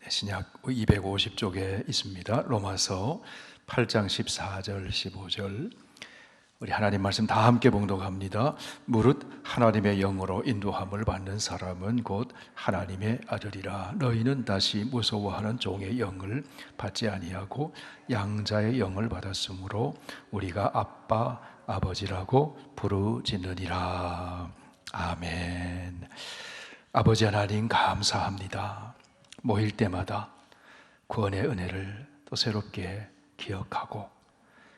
신약 250쪽에 있습니다. 로마서 8장 14절 15절 우리 하나님 말씀 다 함께 봉독합니다. 무릇 하나님의 영으로 인도함을 받는 사람은 곧 하나님의 아들이라. 너희는 다시 무서워하는 종의 영을 받지 아니하고 양자의 영을 받았으므로 우리가 아빠 아버지라고 부르짖느니라. 아멘. 아버지 하나님 감사합니다. 모일 때마다 구원의 은혜를 또 새롭게 기억하고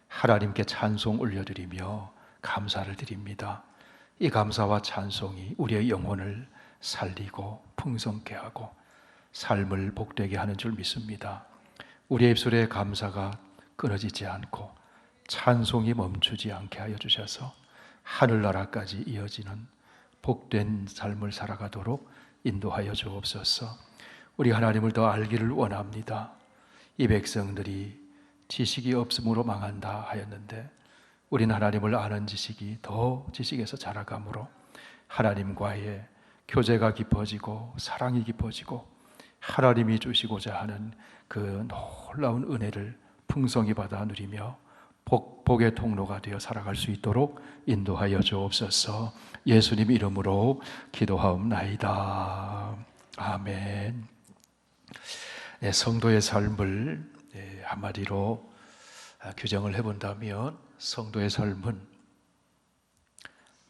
하나님께 찬송 올려드리며 감사를 드립니다. 이 감사와 찬송이 우리의 영혼을 살리고 풍성케 하고 삶을 복되게 하는 줄 믿습니다. 우리의 입술에 감사가 끊어지지 않고 찬송이 멈추지 않게 하여 주셔서 하늘나라까지 이어지는 복된 삶을 살아가도록 인도하여 주옵소서. 우리 하나님을 더 알기를 원합니다. 이 백성들이 지식이 없음으로 망한다 하였는데 우리는 하나님을 아는 지식이 더 지식에서 자라감으로 하나님과의 교제가 깊어지고 사랑이 깊어지고 하나님이 주시고자 하는 그 놀라운 은혜를 풍성히 받아 누리며 복의 통로가 되어 살아갈 수 있도록 인도하여 주옵소서. 예수님 이름으로 기도하옵나이다. 아멘. 네, 성도의 삶을 한마디로 규정을 해본다면 성도의 삶은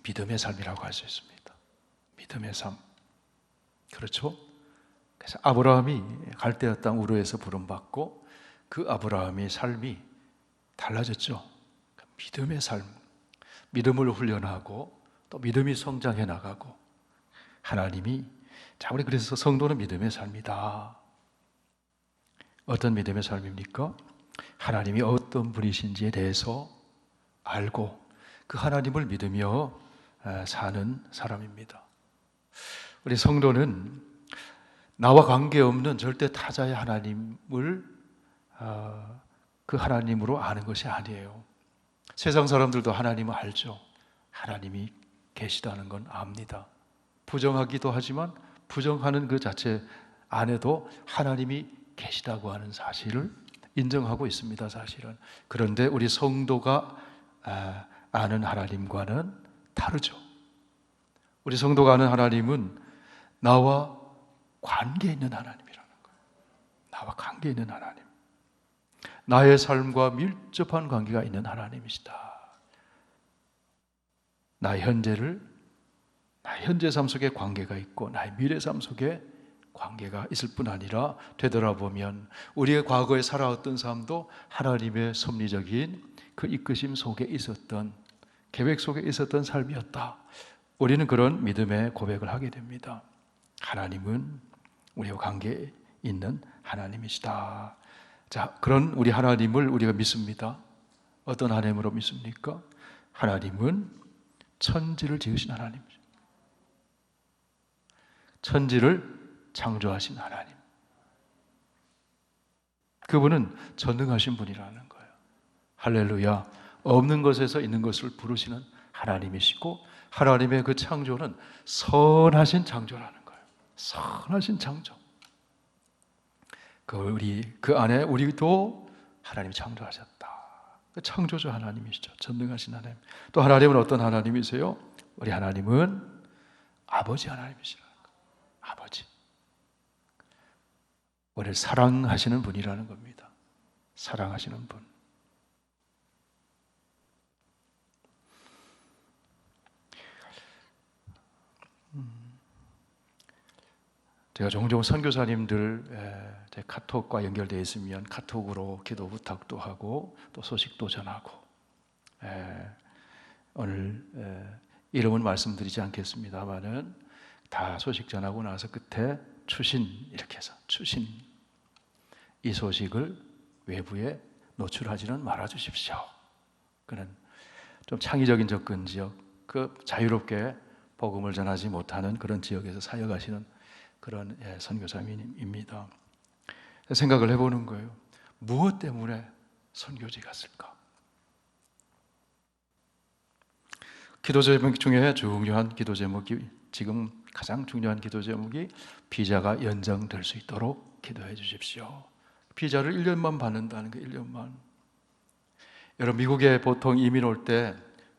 믿음의 삶이라고 할 수 있습니다. 믿음의 삶. 그렇죠? 그래서 아브라함이 갈대아 땅 우르에서 부름받고 그 아브라함의 삶이 달라졌죠. 믿음의 삶. 믿음을 훈련하고 또 믿음이 성장해 나가고 하나님이 자, 우리 그래서 성도는 믿음의 삶이다. 어떤 믿음의 삶입니까? 하나님이 어떤 분이신지에 대해서 알고 그 하나님을 믿으며 사는 사람입니다. 우리 성도는 나와 관계없는 절대 타자의 하나님을 그 하나님으로 아는 것이 아니에요. 세상 사람들도 하나님을 알죠. 하나님이 계시다는 건 압니다. 부정하기도 하지만 부정하는 그 자체 안에도 하나님이 계시다고 하는 사실을 인정하고 있습니다. 사실은. 그런데 우리 성도가 아는 하나님과는 다르죠. 우리 성도가 아는 하나님은 나와 관계 있는 하나님이라는 거예요. 나와 관계 있는 하나님. 나의 삶과 밀접한 관계가 있는 하나님이시다. 나의 현재 삶 속에 관계가 있고 나의 미래 삶 속에 관계가 있을 뿐 아니라 되돌아보면 우리의 과거에 살아왔던 삶도 하나님의 섭리적인 그 이끄심 속에 있었던 계획 속에 있었던 삶이었다. 우리는 그런 믿음의 고백을 하게 됩니다. 하나님은 우리와 관계 있는 하나님이시다. 자, 그런 우리 하나님을 우리가 믿습니다. 어떤 하나님으로 믿습니까? 하나님은 천지를 지으신 하나님이죠. 천지를 창조하신 하나님. 그분은 전능하신 분이라는 거예요. 할렐루야. 없는 것에서 있는 것을 부르시는 하나님이시고 하나님의 그 창조는 선하신 창조라는 거예요. 선하신 창조. 그 안에 우리도 하나님이 창조하셨다. 창조주 하나님이시죠. 전능하신 하나님. 또 하나님은 어떤 하나님이세요? 우리 하나님은 아버지 하나님이시라는 거예요. 아버지. 우리를 사랑하시는 분이라는 겁니다. 사랑하시는 분. 제가 종종 선교사님들 제 카톡과 연결되어 있으면 카톡으로 기도 부탁도 하고 또 소식도 전하고 오늘 이름은 말씀드리지 않겠습니다만은 다 소식 전하고 나서 끝에 추신 이렇게 해서 추신 이 소식을 외부에 노출하지는 말아 주십시오. 그는 좀 창의적인 접근 지역, 그 자유롭게 복음을 전하지 못하는 그런 지역에서 사역하시는 그런 선교사님입니다. 생각을 해보는 거예요. 무엇 때문에 선교지 갔을까? 기도 제목 중에 중요한 기도 제목이 지금 가장 중요한 기도 제목이 비자가 연장될 수 있도록 기도해 주십시오. 비자를 1년만 받는다는 거, 1년만. 여러분, 미국에 보통 이민 올 때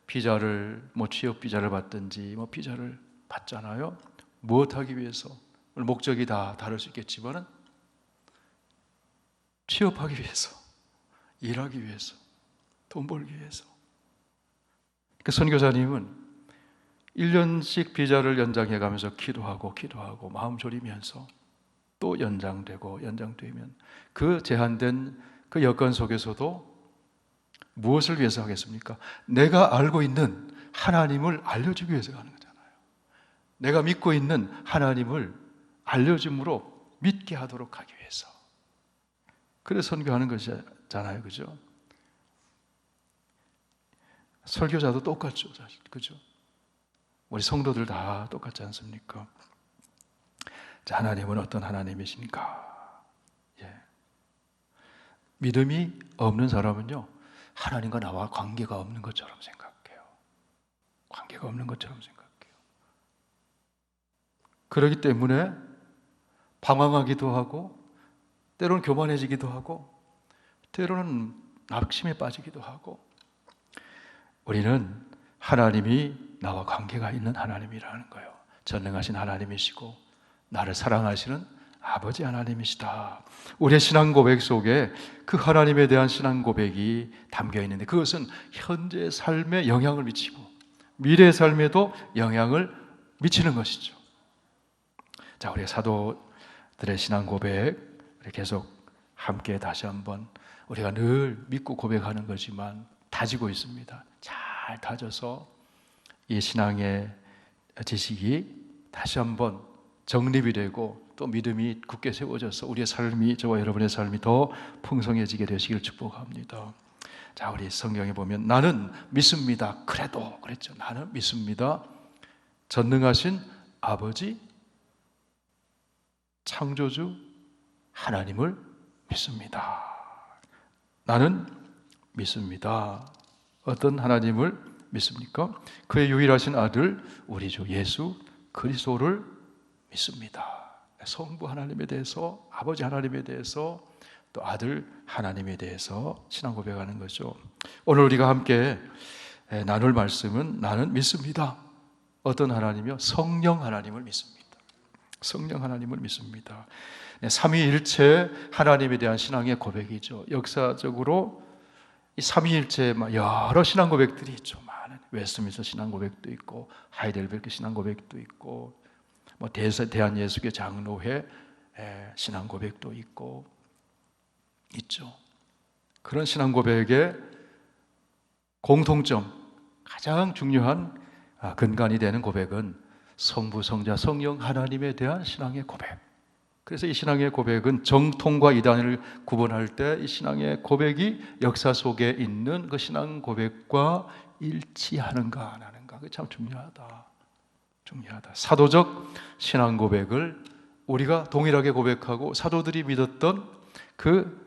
비자를 취업 비자를 받든지 비자를 받잖아요. 무엇하기 위해서? 목적이 다 다를 수 있겠지만은 취업하기 위해서, 일하기 위해서, 돈 벌기 위해서. 그 선교사님은 1년씩 비자를 연장해 가면서 기도하고 마음 졸이면서 또 연장되면 그 제한된 그 여건 속에서도 무엇을 위해서 하겠습니까? 내가 알고 있는 하나님을 알려주기 위해서 하는 거잖아요. 내가 믿고 있는 하나님을 알려줌으로 믿게 하도록 하기 위해서. 그래서 선교하는 것이잖아요. 그죠? 설교자도 똑같죠. 사실. 그죠? 우리 성도들 다 똑같지 않습니까? 자, 하나님은 어떤 하나님이신가? 예. 믿음이 없는 사람은요, 하나님과 나와 관계가 없는 것처럼 생각해요. 관계가 없는 것처럼 생각해요. 그렇기 때문에 방황하기도 하고, 때로는 교만해지기도 하고, 때로는 낙심에 빠지기도 하고. 우리는 하나님이 나와 관계가 있는 하나님이라는 거예요. 전능하신 하나님이시고 나를 사랑하시는 아버지 하나님이시다. 우리의 신앙 고백 속에 그 하나님에 대한 신앙 고백이 담겨 있는데, 그것은 현재 삶에 영향을 미치고 미래의 삶에도 영향을 미치는 것이죠. 자, 우리 사도들의 신앙 고백 우리 계속 함께 다시 한번, 우리가 늘 믿고 고백하는 거지만 다지고 있습니다. 잘 다져서 이 신앙의 지식이 다시 한번 정립이 되고 또 믿음이 굳게 세워져서 우리의 삶이, 저와 여러분의 삶이 더 풍성해지게 되시길 축복합니다. 자, 우리 성경에 보면 나는 믿습니다. 그래도 그랬죠. 나는 믿습니다. 전능하신 아버지, 창조주 하나님을 믿습니다. 나는 믿습니다. 어떤 하나님을 믿습니까? 그의 유일하신 아들 우리 주 예수 그리스도를 믿습니다. 성부 하나님에 대해서, 아버지 하나님에 대해서, 또 아들 하나님에 대해서 신앙 고백하는 거죠. 오늘 우리가 함께 나눌 말씀은 나는 믿습니다. 어떤 하나님이요? 성령 하나님을 믿습니다. 성령 하나님을 믿습니다. 삼위일체 하나님에 대한 신앙의 고백이죠. 역사적으로 이 삼위일체 여러 신앙 고백들이 있죠. 많은 웨스트민스터 신앙 고백도 있고, 하이델베르크 신앙 고백도 있고, 대한예수교 장로회 신앙 고백도 있죠. 그런 신앙 고백의 공통점, 가장 중요한 근간이 되는 고백은 성부, 성자, 성령 하나님에 대한 신앙의 고백. 그래서 이 신앙의 고백은 정통과 이단을 구분할 때 이 신앙의 고백이 역사 속에 있는 그 신앙 고백과 일치하는가 안 하는가, 그게 참 중요하다. 사도적 신앙 고백을 우리가 동일하게 고백하고 사도들이 믿었던 그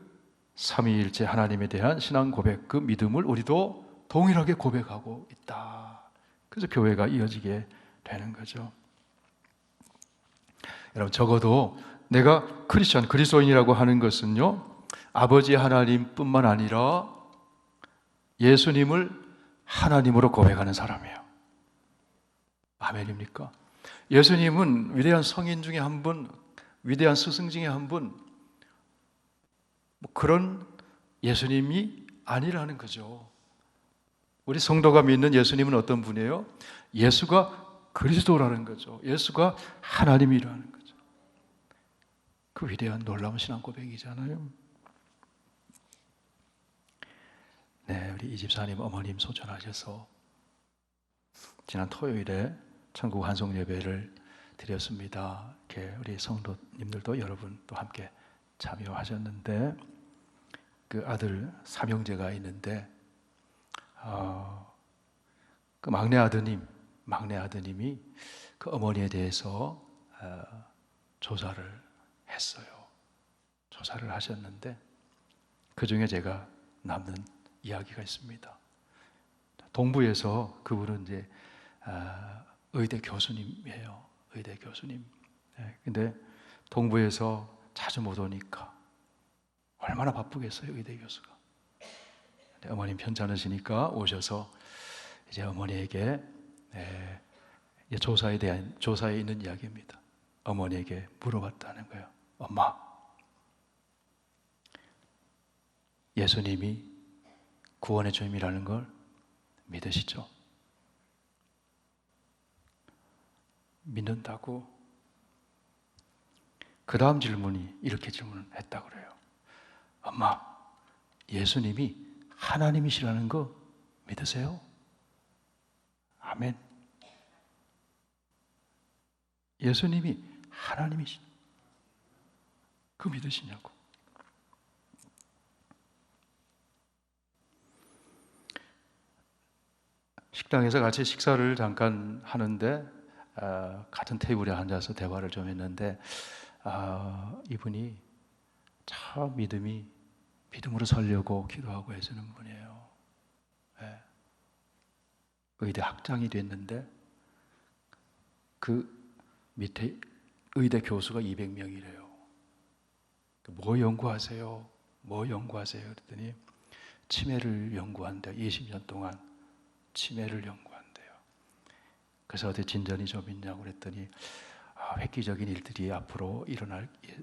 삼위일체 하나님에 대한 신앙 고백, 그 믿음을 우리도 동일하게 고백하고 있다. 그래서 교회가 이어지게 되는 거죠. 여러분, 적어도 내가 크리스천, 그리스도인이라고 하는 것은요, 아버지 하나님뿐만 아니라 예수님을 하나님으로 고백하는 사람이에요. 아멘입니까? 예수님은 위대한 성인 중에 한 분, 위대한 스승 중에 한 분, 그런 예수님이 아니라는 거죠. 우리 성도가 믿는 예수님은 어떤 분이에요? 예수가 그리스도라는 거죠. 예수가 하나님이라는 거죠. 그 위대한 놀라운 신앙 고백이잖아요. 네, 우리 이집사님 어머님 소천하셔서 지난 토요일에 천국 환송 예배를 드렸습니다. 이렇게 우리 성도님들도 여러분 또 함께 참여하셨는데, 그 아들 삼형제가 있는데 그 막내 아드님이 그 어머니에 대해서 조사를 했어요. 조사를 하셨는데 그 중에 제가 남는 이야기가 있습니다. 동부에서 그분은 이제 의대 교수님이에요. 의대 교수님. 근데 동부에서 자주 못 오니까 얼마나 바쁘겠어요, 의대 교수가. 어머님 편찮으시니까 오셔서 이제 어머니에게 조사에 있는 이야기입니다. 어머니에게 물어봤다는 거예요. 엄마, 예수님이 구원의 주님이라는 걸 믿으시죠? 믿는다고? 그 다음 질문이 이렇게 질문을 했다고 그래요. 엄마, 예수님이 하나님이시라는 거 믿으세요? 아멘. 예수님이 하나님이시, 그 믿으시냐고. 식당에서 같이 식사를 잠깐 하는데 같은 테이블에 앉아서 대화를 좀 했는데 이분이 참 믿음으로 살려고 기도하고 애쓰는 분이에요. 의대 학장이 됐는데 그 밑에 의대 교수가 200명이래요. 뭐 연구하세요? 뭐 연구하세요? 그랬더니 치매를 연구한대요. 20년 동안 치매를 연구한대요. 그래서 어디 진전이 좀 있냐고 그랬더니 획기적인 일들이 앞으로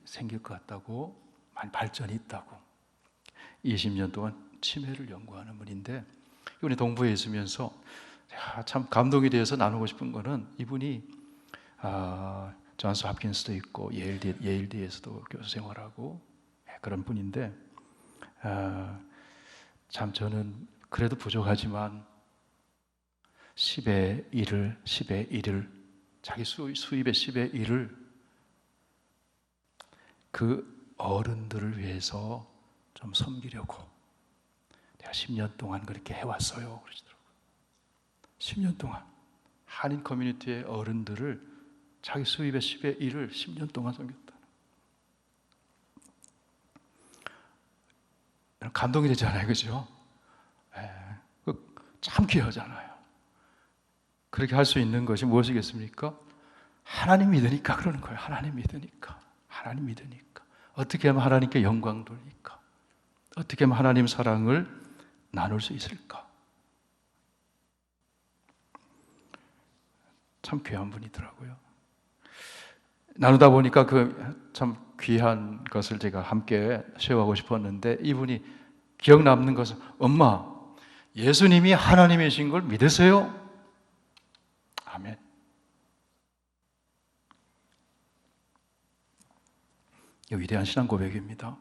생길 것 같다고, 많이 발전이 있다고. 20년 동안 치매를 연구하는 분인데 이분이 동부에 있으면서 참 감동이 되어서 나누고 싶은 거는 이분이 존스 홉킨스도 있고 예일대에서도 교수 생활하고 그런 분인데 참 저는 그래도 부족하지만 10의 1을 자기 수입의 10의 1을 그 어른들을 위해서 좀 섬기려고 내가 10년 동안 그렇게 해왔어요 그러시더라고요. 10년 동안 한인 커뮤니티의 어른들을 자기 수입의 10의 1을 10년 동안 섬겼다. 감동이 되잖아요, 그죠? 참 귀하잖아요. 그렇게 할 수 있는 것이 무엇이겠습니까? 하나님 믿으니까 그러는 거예요. 하나님 믿으니까. 어떻게 하면 하나님께 영광 돌릴까? 어떻게 하면 하나님 사랑을 나눌 수 있을까? 참 귀한 분이더라고요. 나누다 보니까 그 참 귀한 것을 제가 함께 쉐어하고 싶었는데 이분이 기억 남는 것은 엄마, 예수님이 하나님이신 걸 믿으세요? 아멘. 이 위대한 신앙 고백입니다.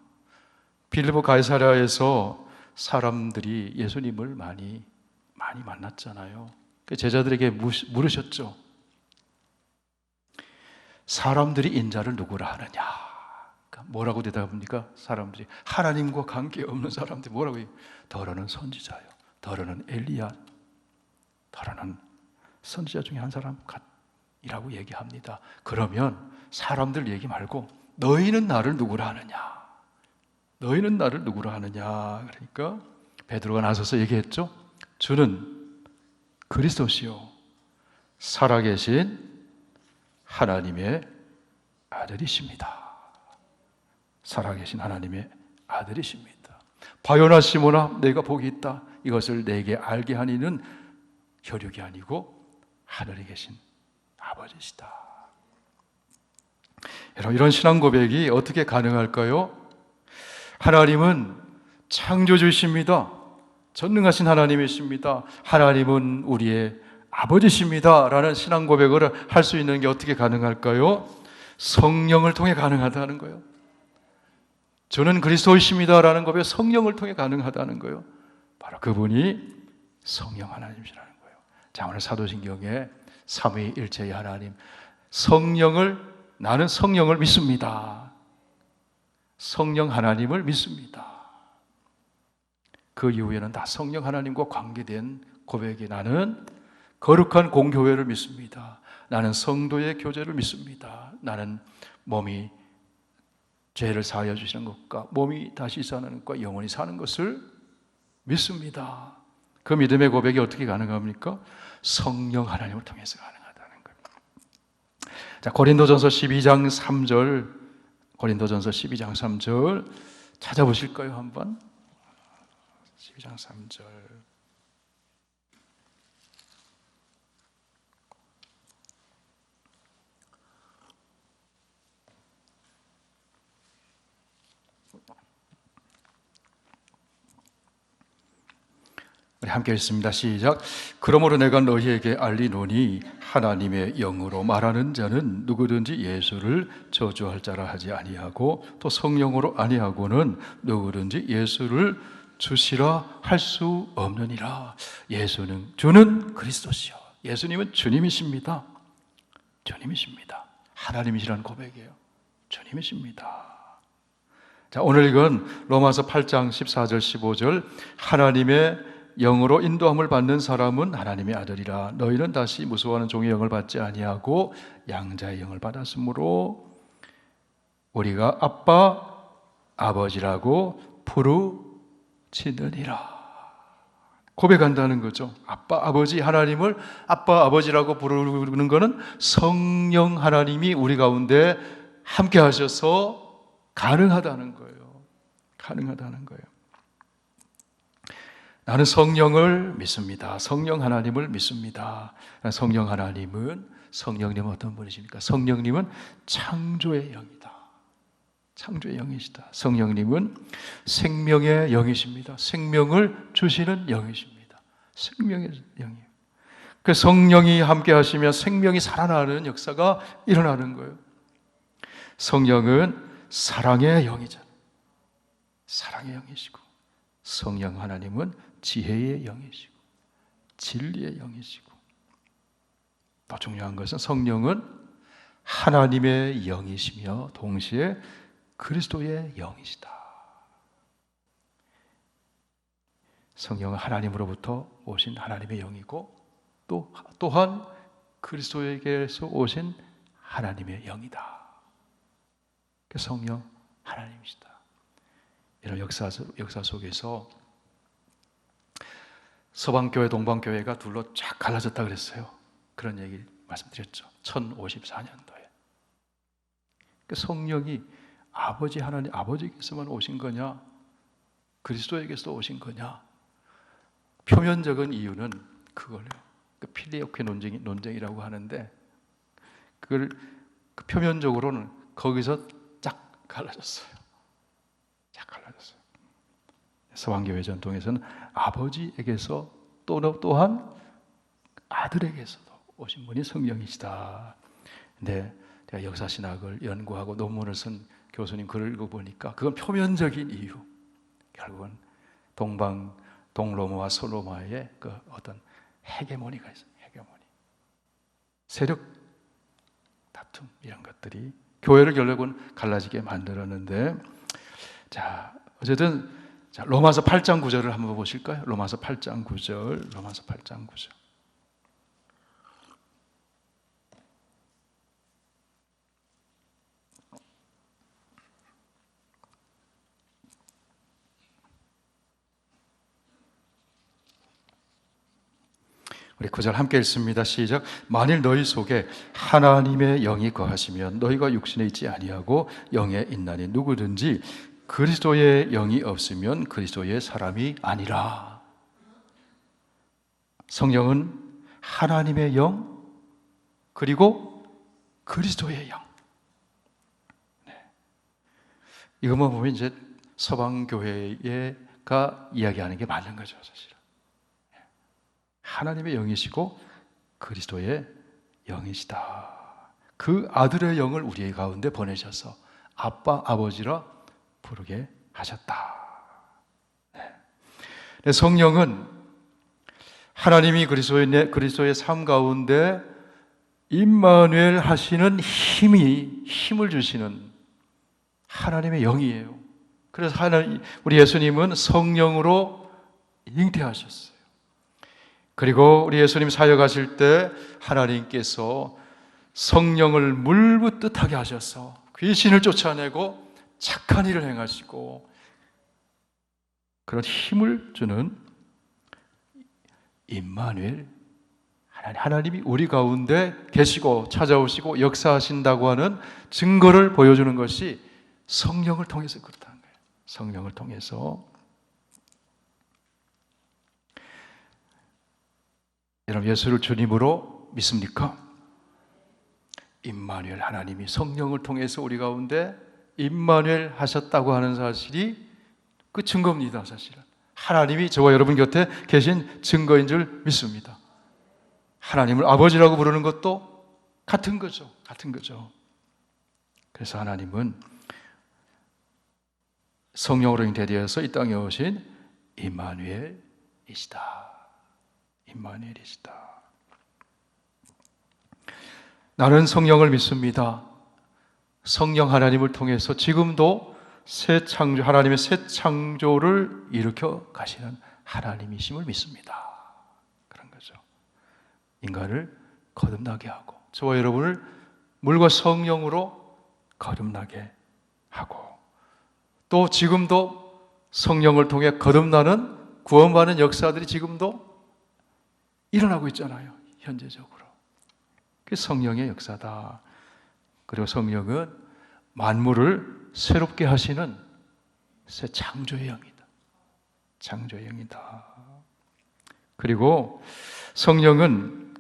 빌립보 가이사랴에서 사람들이 예수님을 많이 만났잖아요. 그 제자들에게 물으셨죠. 사람들이 인자를 누구라 하느냐? 뭐라고 대답합니까? 사람들이 하나님과 관계없는 사람들이 뭐라고 해요? 더러는 선지자요, 더러는 엘리야, 더러는 선지자 중에 한 사람이라고 얘기합니다. 그러면 사람들 얘기 말고 너희는 나를 누구라 하느냐? 너희는 나를 누구라 하느냐? 그러니까 베드로가 나서서 얘기했죠. 주는 그리스도시요 살아계신 하나님의 아들이십니다. 살아계신 하나님의 아들이십니다. 바요나 시모나 내가 복이 있다. 이것을 내게 알게 하니는 혈육이 아니고 하늘에 계신 아버지시다. 여러분, 이런 신앙 고백이 어떻게 가능할까요? 하나님은 창조주이십니다. 전능하신 하나님이십니다. 하나님은 우리의 아버지십니다. 라는 신앙 고백을 할 수 있는 게 어떻게 가능할까요? 성령을 통해 가능하다는 거예요. 저는 그리스도이십니다. 라는 고백, 성령을 통해 가능하다는 거예요. 바로 그분이 성령 하나님이시라는 거예요. 자, 오늘 사도신경에 삼위일체의 하나님, 나는 성령을 믿습니다. 성령 하나님을 믿습니다. 그 이후에는 다 성령 하나님과 관계된 고백이 나는 거룩한 공교회를 믿습니다. 나는 성도의 교제를 믿습니다. 나는 몸이 죄를 사하여 주시는 것과 몸이 다시 사는 것과 영원히 사는 것을 믿습니다. 그 믿음의 고백이 어떻게 가능합니까? 성령 하나님을 통해서 가능하다는 자, 고린도전서 12장 3절, 고린도전서 12장 3절 찾아보실까요, 한번? 12장 3절. 우리 함께 읽습니다. 시작. 그러므로 내가 너희에게 알리노니 하나님의 영으로 말하는 자는 누구든지 예수를 저주할 자라 하지 아니하고 또 성령으로 아니하고는 누구든지 예수를 주시라 할 수 없느니라. 예수는 주는 그리스도시요. 예수님은 주님이십니다. 주님이십니다. 하나님이시라는 고백이에요. 주님이십니다. 자, 오늘 이건 로마서 8장 14절 15절 하나님의 영으로 인도함을 받는 사람은 하나님의 아들이라. 너희는 다시 무서워하는 종의 영을 받지 아니하고 양자의 영을 받았으므로 우리가 아빠 아버지라고 부르짖느니라. 고백한다는 거죠. 아빠 아버지, 하나님을 아빠 아버지라고 부르는 것은 성령 하나님이 우리 가운데 함께 하셔서 가능하다는 거예요. 가능하다는 거예요. 나는 성령을 믿습니다. 성령 하나님을 믿습니다. 성령 하나님은, 성령님은 어떤 분이십니까? 성령님은 창조의 영이다. 창조의 영이시다. 성령님은 생명의 영이십니다. 생명을 주시는 영이십니다. 생명의 영이에요. 그 성령이 함께 하시면 생명이 살아나는 역사가 일어나는 거예요. 성령은 사랑의 영이잖아요. 사랑의 영이시고, 성령 하나님은 지혜의 영이시고 진리의 영이시고, 더 중요한 것은 성령은 하나님의 영이시며 동시에 그리스도의 영이시다. 성령은 하나님으로부터 오신 하나님의 영이고 또한 그리스도에게서 오신 하나님의 영이다. 성령 하나님이시다. 이런 역사 속에서 서방교회, 동방교회가 둘로 쫙 갈라졌다 그랬어요. 그런 얘기 말씀드렸죠. 1054년도에. 성령이 아버지 하나님, 아버지께서만 오신 거냐? 그리스도에게서 오신 거냐? 표면적인 이유는 그걸요. 필리오케 논쟁이라고 하는데, 그걸 표면적으로는 거기서 쫙 갈라졌어요. 쫙 갈라졌어요. 서방교회 전통에서는 아버지에게서 또한 아들에게서도 오신 분이 성령이시다. 근데 제가 역사신학을 연구하고 논문을 쓴 교수님 글을 읽어보니까 그건 표면적인 이유. 결국은 동로마와 서로마의 그 어떤 헤게모니가 있어요. 헤게모니. 세력 다툼 이런 것들이 교회를 결국은 갈라지게 만들었는데, 자, 어쨌든 자, 로마서 8장 9절을 한번 보실까요? 로마서 8장 9절. 로마서 8장 9절. 우리 9절 함께 읽습니다. 시작. 만일 너희 속에 하나님의 영이 거하시면 너희가 육신에 있지 아니하고 영에 있나니 누구든지 그리스도의 영이 없으면 그리스도의 사람이 아니라. 성령은 하나님의 영 그리고 그리스도의 영. 네. 이것만 보면 이제 서방교회가 이야기하는 게 맞는 거죠, 사실은. 하나님의 영이시고 그리스도의 영이시다. 그 아들의 영을 우리 가운데 보내셔서 아빠, 아버지라 부르게 하셨다. 네. 성령은 하나님이 그리스도의 삶 가운데 임마누엘 하시는 힘을 주시는 하나님의 영이에요. 그래서 우리 예수님은 성령으로 잉태하셨어요. 그리고 우리 예수님 사역하실 때 하나님께서 성령을 물붓듯 하게 하셔서 귀신을 쫓아내고 착한 일을 행하시고 그런 힘을 주는 임마누엘 하나님이 우리 가운데 계시고 찾아오시고 역사하신다고 하는 증거를 보여주는 것이 성령을 통해서 그렇다는 거예요. 성령을 통해서. 여러분, 예수를 주님으로 믿습니까? 임마누엘, 하나님이 성령을 통해서 우리 가운데 임마누엘 하셨다고 하는 사실이 그 증거입니다. 사실은 하나님이 저와 여러분 곁에 계신 증거인 줄 믿습니다. 하나님을 아버지라고 부르는 것도 같은 거죠. 같은 거죠. 그래서 하나님은 성령으로 잉태되어서 이 땅에 오신 임마누엘이시다. 임마누엘이시다. 나는 성령을 믿습니다. 성령 하나님을 통해서 지금도 새 창조, 하나님의 새 창조를 일으켜 가시는 하나님이심을 믿습니다. 그런 거죠. 인간을 거듭나게 하고 저와 여러분을 물과 성령으로 거듭나게 하고 또 지금도 성령을 통해 거듭나는 구원받는 역사들이 지금도 일어나고 있잖아요. 현재적으로. 그게 성령의 역사다. 그리고 성령은 만물을 새롭게 하시는 새 창조의 영이다. 창조의 영이다. 그리고 성령은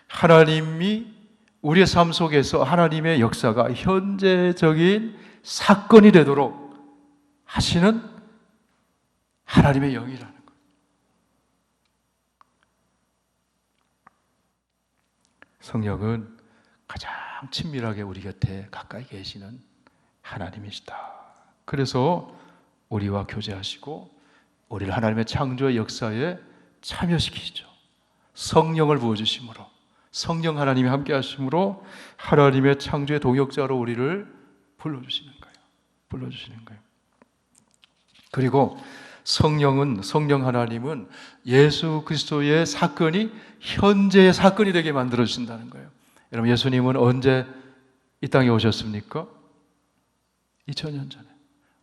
하나님이 우리의 삶 속에서 하나님의 역사가 현재적인 사건이 되도록 하시는 하나님의 영이라는 거예요. 성령은 가장 친밀하게 우리 곁에 가까이 계시는 하나님이시다. 그래서 우리와 교제하시고 우리를 하나님의 창조의 역사에 참여시키시죠. 성령을 부어주심으로, 성령 하나님이 함께 하심으로 하나님의 창조의 동역자로 우리를 불러주시는 거예요. 불러주시는 거예요. 그리고 성령 하나님은 예수 그리스도의 사건이 현재의 사건이 되게 만들어 주신다는 거예요. 여러분, 예수님은 언제 이 땅에 오셨습니까? 2000년 전에.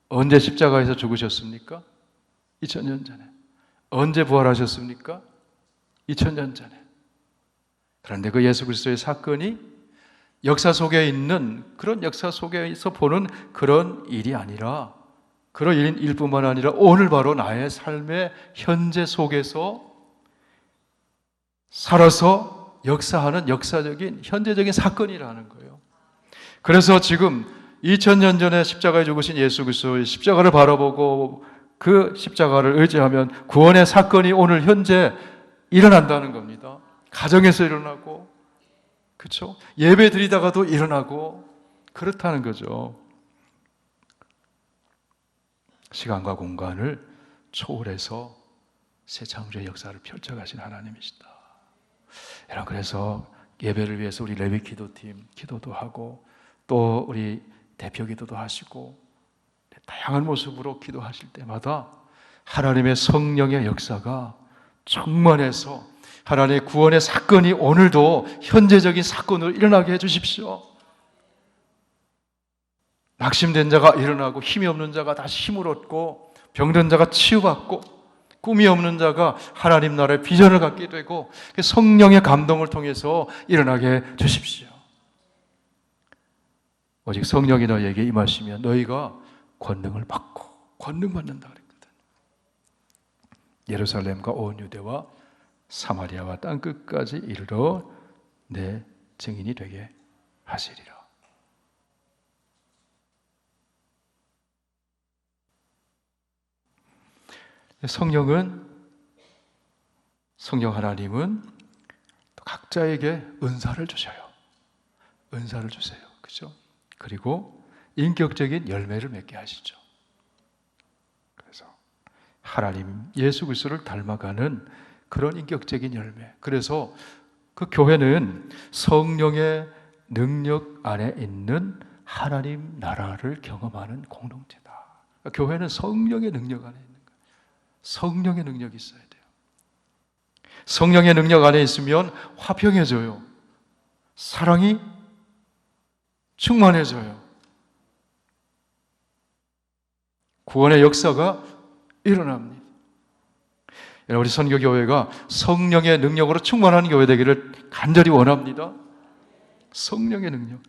언제 십자가에서 죽으셨습니까? 2000년 전에. 언제 부활하셨습니까? 2000년 전에. 그런데 그 예수 그리스도의 사건이 역사 속에 있는 그런 역사 속에서 보는 그런 일이 아니라 그런 일뿐만 아니라 오늘 바로 나의 삶의 현재 속에서 살아서 역사하는 역사적인 현재적인 사건이라는 거예요. 그래서 지금 2000년 전에 십자가에 죽으신 예수 그리스도의 십자가를 바라보고 그 십자가를 의지하면 구원의 사건이 오늘 현재 일어난다는 겁니다. 가정에서 일어나고, 그렇죠? 예배 드리다가도 일어나고 그렇다는 거죠. 시간과 공간을 초월해서 새 창조의 역사를 펼쳐가신 하나님이시다. 여러분, 그래서 예배를 위해서 우리 레위 기도팀 기도도 하고 또 우리 대표 기도도 하시고 다양한 모습으로 기도하실 때마다 하나님의 성령의 역사가 충만해서 하나님의 구원의 사건이 오늘도 현재적인 사건으로 일어나게 해주십시오. 낙심된 자가 일어나고 힘이 없는 자가 다시 힘을 얻고 병든 자가 치유받고 꿈이 없는 자가 하나님 나라의 비전을 갖게 되고 성령의 감동을 통해서 일어나게 해주십시오. 오직 성령이 너희에게 임하시면 너희가 권능을 받고 권능받는다 그랬거든. 예루살렘과 온 유대와 사마리아와 땅 끝까지 이르러 내 증인이 되게 하시리라. 성령 하나님은 각자에게 은사를 주셔요. 은사를 주세요. 그죠? 그리고 인격적인 열매를 맺게 하시죠. 그래서 하나님, 예수 그리스도를 닮아가는 그런 인격적인 열매. 그래서 그 교회는 성령의 능력 안에 있는 하나님 나라를 경험하는 공동체다. 그러니까 교회는 성령의 능력 안에 있는 거예요. 성령의 능력이 있어야 돼요. 성령의 능력 안에 있으면 화평해져요. 사랑이 충만해져요. 구원의 역사가 일어납니다. 우리 선교교회가 성령의 능력으로 충만한 교회 되기를 간절히 원합니다. 성령의 능력.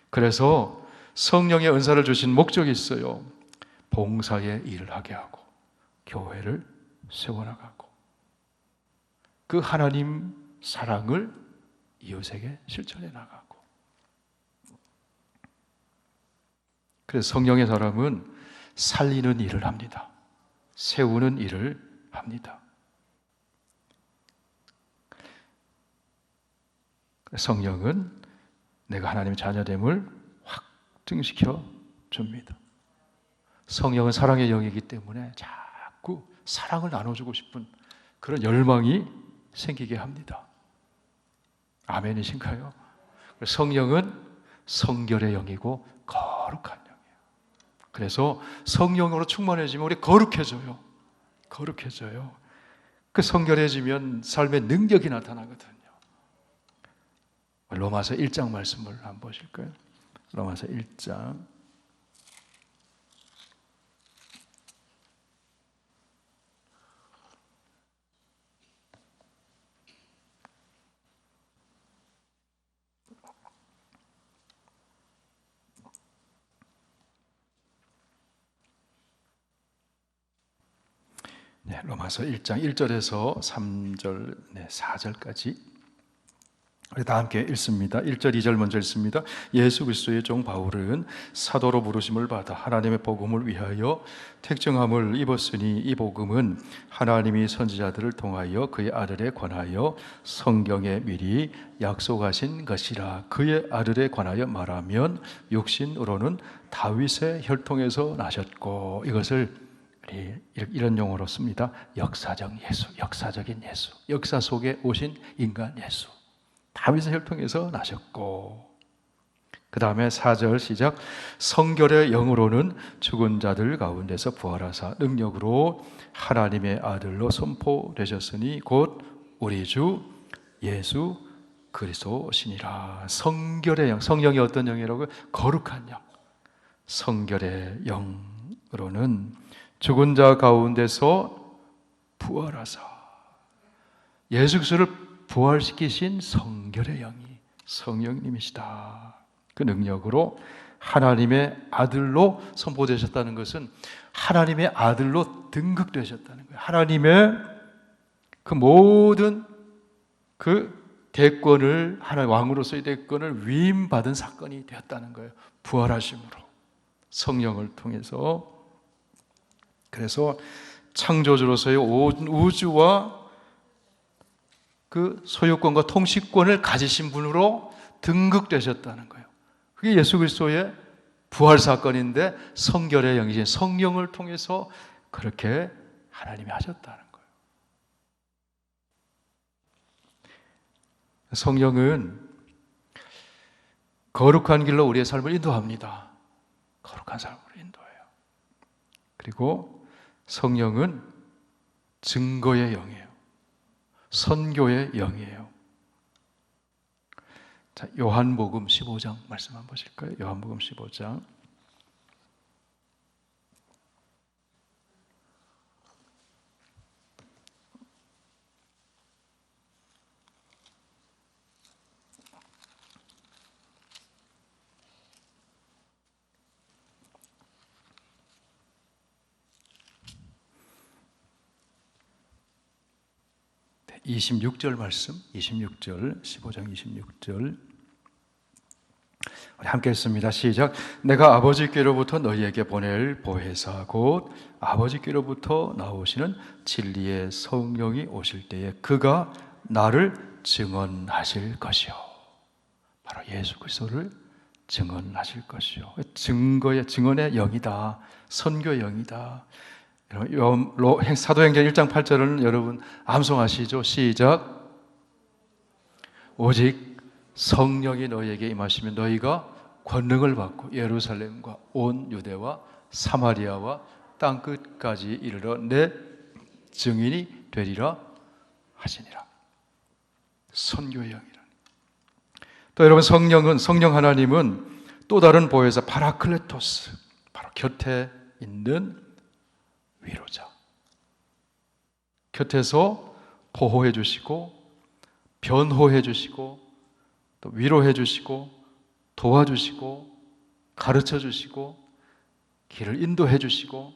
그래서 성령의 은사를 주신 목적이 있어요. 봉사의 일을 하게 하고 교회를 세워나가고 그 하나님 사랑을 이웃에게 실천해 나가고. 그래서 성령의 사람은 살리는 일을 합니다. 세우는 일을 합니다. 성령은 내가 하나님의 자녀됨을 확증시켜 줍니다. 성령은 사랑의 영이기 때문에 자꾸 사랑을 나눠주고 싶은 그런 열망이 생기게 합니다. 아멘이신가요? 성령은 성결의 영이고 거룩한 영이에요. 그래서 성령으로 충만해지면 우리 거룩해져요. 거룩해져요. 그 성결해지면 삶의 능력이 나타나거든요. 로마서 1장 말씀을 한번 보실까요? 로마서 1장. 네, 로마서 1장 1절에서 3절, 4절까지 우리 다 함께 읽습니다. 1절, 2절 먼저 읽습니다. 예수 그리스도의 종 바울은 사도로 부르심을 받아 하나님의 복음을 위하여 택정함을 입었으니 이 복음은 하나님이 선지자들을 통하여 그의 아들에 관하여 성경에 미리 약속하신 것이라. 그의 아들에 관하여 말하면 육신으로는 다윗의 혈통에서 나셨고, 이것을 이런 용어로 씁니다. 역사적 예수, 역사적인 예수, 역사 속에 오신 인간 예수, 다윗의 혈통에서 나셨고, 그 다음에 4절 시작. 성결의 영으로는 죽은 자들 가운데서 부활하사 능력으로 하나님의 아들로 선포되셨으니 곧 우리 주 예수 그리스도시니라. 성결의 영, 성령이 어떤 영이라고요? 거룩한 영. 성결의 영으로는 죽은 자 가운데서 부활하사, 예수 그리스도를 부활시키신 성결의 영이 성령님이시다. 그 능력으로 하나님의 아들로 선포되셨다는 것은 하나님의 아들로 등극되셨다는 거예요. 하나님의 그 모든 그 대권을, 하나님 왕으로서의 대권을 위임받은 사건이 되었다는 거예요. 부활하심으로, 성령을 통해서. 그래서 창조주로서의 온 우주와 그 소유권과 통치권을 가지신 분으로 등극되셨다는 거예요. 그게 예수 그리스도의 부활 사건인데, 성결의 영이신 성령을 통해서 그렇게 하나님이 하셨다는 거예요. 성령은 거룩한 길로 우리의 삶을 인도합니다. 거룩한 삶으로 인도해요. 그리고 성령은 증거의 영이에요. 선교의 영이에요. 자, 요한복음 15장 말씀 한번 보실까요? 요한복음 15장. 네, 26절 말씀, 26절, 15장 26절 우리 함께 했습니다. 시작. 내가 아버지께로부터 너희에게 보낼 보혜사 곧 아버지께로부터 나오시는 진리의 성령이 오실 때에 그가 나를 증언하실 것이요. 바로 예수 그리스도를 증언하실 것이요. 증언의 영이다. 선교의 영이다. 사도행전 1장 8절은 여러분 암송하시죠. 시작. 오직 성령이 너희에게 임하시면 너희가 권능을 받고 예루살렘과 온 유대와 사마리아와 땅끝까지 이르러 내 증인이 되리라 하시니라. 선교의 영이라. 또 여러분, 성령 하나님은 또 다른 보혜사 파라클레토스, 바로 곁에 있는 위로자, 곁에서 보호해 주시고 변호해 주시고 또 위로해 주시고 도와주시고 가르쳐 주시고 길을 인도해 주시고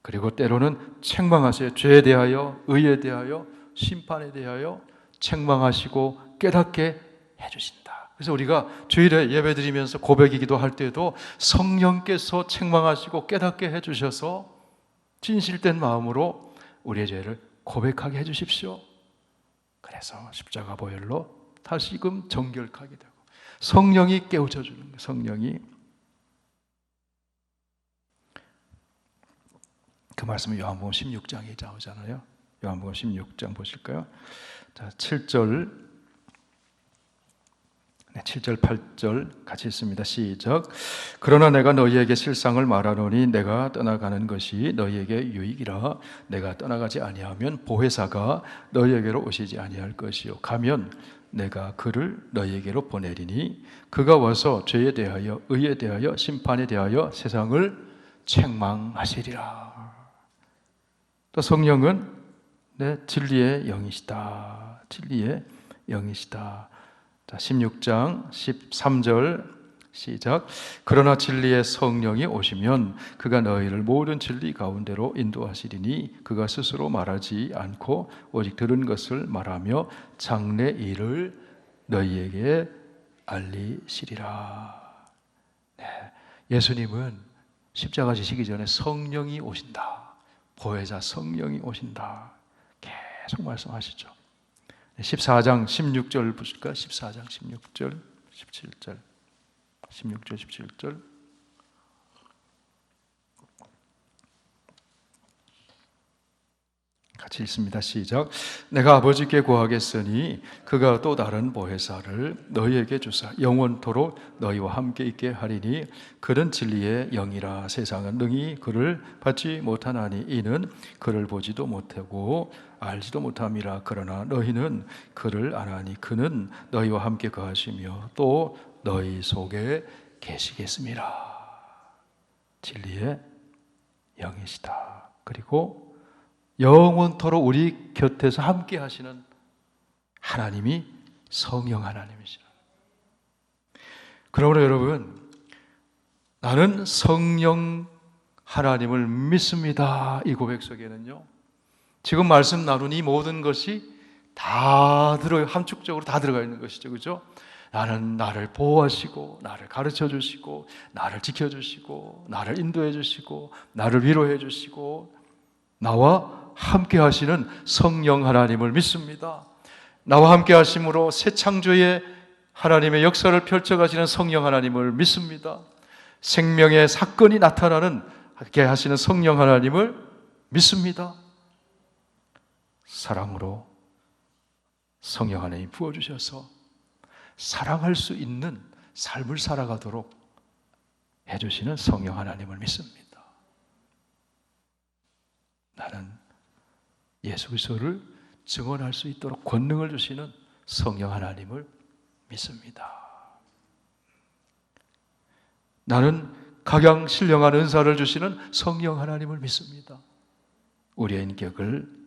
그리고 때로는 책망하세요. 죄에 대하여, 의에 대하여, 심판에 대하여 책망하시고 깨닫게 해주신다. 그래서 우리가 주일에 예배드리면서 고백이기도 할 때에도 성령께서 책망하시고 깨닫게 해주셔서 진실된 마음으로 우리의 죄를 고백하게 해주십시오. 그래서 십자가 보혈로 다시금 정결하게 되고 성령이 깨우쳐 주는 거예요. 성령이. 그 말씀은 요한복음 16장에 나오잖아요. 요한복음 16장 보실까요? 자, 7절 8절 같이 읽습니다. 시작. 그러나 내가 너희에게 실상을 말하노니 내가 떠나가는 것이 너희에게 유익이라. 내가 떠나가지 아니하면 보혜사가 너희에게로 오시지 아니할 것이요 가면 내가 그를 너희에게로 보내리니 그가 와서 죄에 대하여 의에 대하여 심판에 대하여 세상을 책망하시리라. 또 성령은 진리의 영이시다. 진리의 영이시다. 자, 16장 13절 시작. 그러나 진리의 성령이 오시면 그가 너희를 모든 진리 가운데로 인도하시리니 그가 스스로 말하지 않고 오직 들은 것을 말하며 장래 일을 너희에게 알리시리라. 네, 예수님은 십자가 지시기 전에 성령이 오신다. 보혜사 성령이 오신다. 계속 말씀하시죠. 14장 16절 보실까요? 14장 16절 17절 16절 17절 같이 읽습니다. 시작. 내가 아버지께 구하겠으니 그가 또 다른 보혜사를 너희에게 주사 영원토록 너희와 함께 있게 하리니 그는 진리의 영이라. 세상은 능히 그를 받지 못하나니 이는 그를 보지도 못하고 알지도 못함이라. 그러나 너희는 그를 아나니 그는 너희와 함께 거하시며 또 너희 속에 계시겠습니다. 진리의 영이시다. 그리고 영원토록 우리 곁에서 함께 하시는 하나님이 성령 하나님이시라. 그러므로 여러분, 나는 성령 하나님을 믿습니다. 이 고백 속에는요, 지금 말씀 나눈 이 모든 것이 다 함축적으로 다 들어가 있는 것이죠. 그죠? 나는 나를 보호하시고 나를 가르쳐 주시고 나를 지켜주시고 나를 인도해 주시고 나를 위로해 주시고 나와 함께 하시는 성령 하나님을 믿습니다. 나와 함께 하심으로 새 창조의 하나님의 역사를 펼쳐가시는 성령 하나님을 믿습니다. 생명의 사건이 나타나는 함께 하시는 성령 하나님을 믿습니다. 사랑으로 성령 하나님 부어주셔서 사랑할 수 있는 삶을 살아가도록 해주시는 성령 하나님을 믿습니다. 나는 예수 그리스도를 증언할 수 있도록 권능을 주시는 성령 하나님을 믿습니다. 나는 각양 신령한 은사를 주시는 성령 하나님을 믿습니다. 우리의 인격을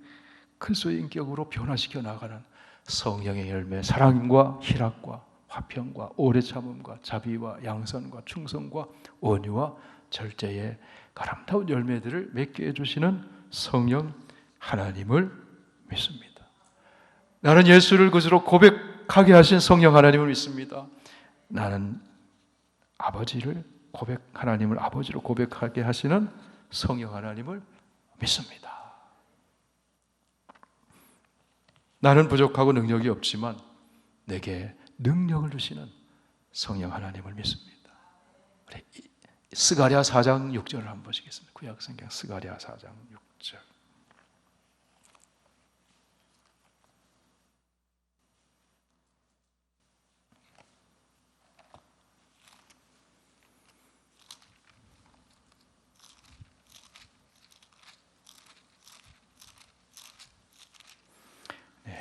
그리스도의 인격으로 변화시켜 나가는 성령의 열매, 사랑과 희락과 화평과 오래 참음과 자비와 양선과 충성과 온유와 절제의 아름다운 열매들을 맺게 해주시는 성령 하나님을 믿습니다. 나는 예수를 그리스도로 고백하게 하신 성령 하나님을 믿습니다. 나는 하나님을 아버지로 고백하게 하시는 성령 하나님을 믿습니다. 나는 부족하고 능력이 없지만 내게 능력을 주시는 성령 하나님을 믿습니다. 스가랴 4장 6절을 한번 보시겠습니다. 구약성경 스가랴 4장 6절.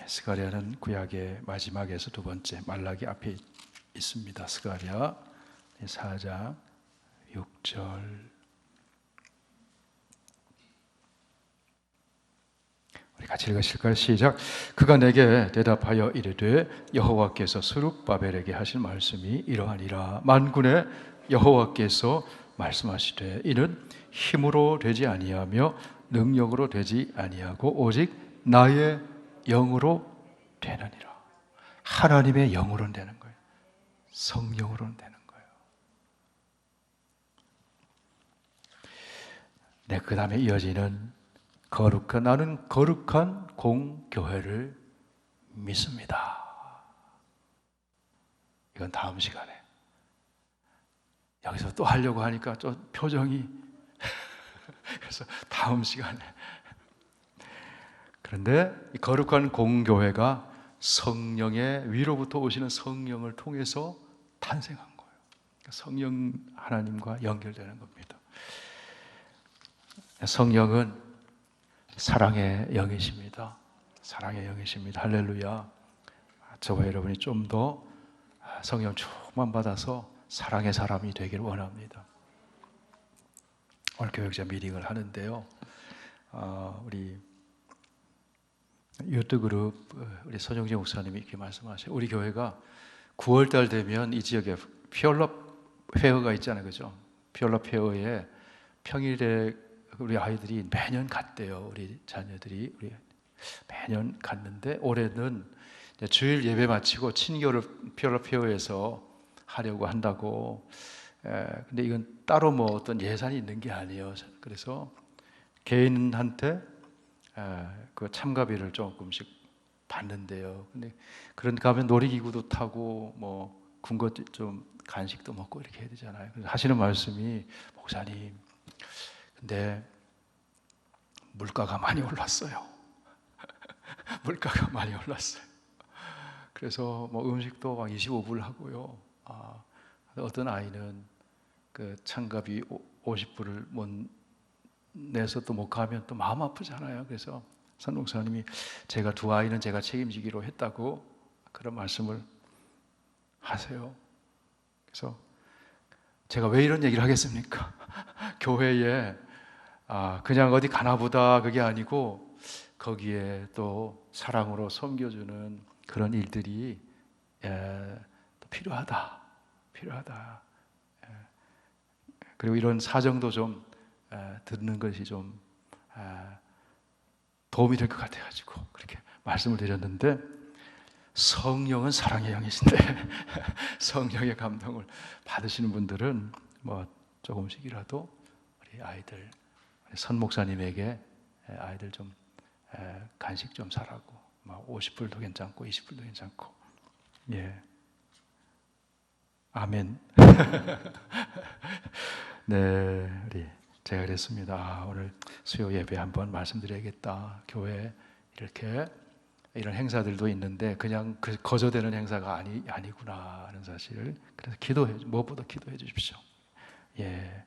스가랴는 구약의 마지막에서 두 번째 말라기 앞에 있습니다. 스가랴 4장 6절. 우리 같이 읽으실까요? 시작. 그가 내게 대답하여 이르되 여호와께서 스룹바벨에게 하신 말씀이 이러하니라. 만군의 여호와께서 말씀하시되 이는 힘으로 되지 아니하며 능력으로 되지 아니하고 오직 나의 영으로 되느니라. 하나님의 영으로 되는 거예요. 성령으로 되는 거예요. 네, 그 다음에 이어지는 나는 거룩한 공교회를 믿습니다. 이건 다음 시간에. 여기서 또 하려고 하니까 좀 표정이 그래서 다음 시간에. 그런데 이 거룩한 공교회가 성령의 위로부터 오시는 성령을 통해서 탄생한 거예요. 성령 하나님과 연결되는 겁니다. 성령은 사랑의 영이십니다. 사랑의 영이십니다. 할렐루야. 저와 여러분이 좀 더 성령 충만 받아서 사랑의 사람이 되기를 원합니다. 오늘 교역자 미팅을 하는데요. 우리 유튜그룹 우리 선영재 목사님이 이렇게 말씀하셔요. 우리 교회가 9월달 되면 이 지역에 피얼럽 페어가 있잖아요, 그죠? 피얼럽 페어에 평일에 우리 아이들이 매년 갔대요. 우리 자녀들이 매년 갔는데 올해는 주일 예배 마치고 친교를 피얼럽 페어에서 하려고 한다고. 근데 이건 따로 뭐 어떤 예산이 있는 게 아니에요. 그래서 개인한테 그 참가비를 조금씩 받는데요. 근데 그런 가면 놀이기구도 타고 뭐 군것 좀 간식도 먹고 이렇게 해야 되잖아요. 그래서 하시는 말씀이 목사님, 근데 물가가 많이 올랐어요. 물가가 많이 올랐어요. 그래서 뭐 음식도 막 25불 하고요. 어떤 아이는 그 참가비 50불을 못 내서 또 못 가면 또 마음 아프잖아요. 그래서 선 목사님이 제가 두 아이는 제가 책임지기로 했다고 그런 말씀을 하세요. 그래서 제가 왜 이런 얘기를 하겠습니까? 교회에 그냥 어디 가나보다 그게 아니고 거기에 또 사랑으로 섬겨주는 그런 일들이 또 필요하다. 그리고 이런 사정도 좀 듣는 것이 좀 도움이 될 것 같아가지고 그렇게 말씀을 드렸는데, 성령은 사랑의 영이신데 성령의 감동을 받으시는 분들은 뭐 조금씩이라도 우리 아이들, 선 목사님에게 아이들 좀 간식 좀 사라고, 막 50불도 괜찮고 20불도 괜찮고. 예, 아멘. 네, 제가 그랬습니다. 오늘 수요 예배 한번 말씀드려야겠다. 교회 이렇게 이런 행사들도 있는데 그냥 거저되는 행사가 아니구나 하는 사실을. 그래서 무엇보다 기도해 주십시오. 예,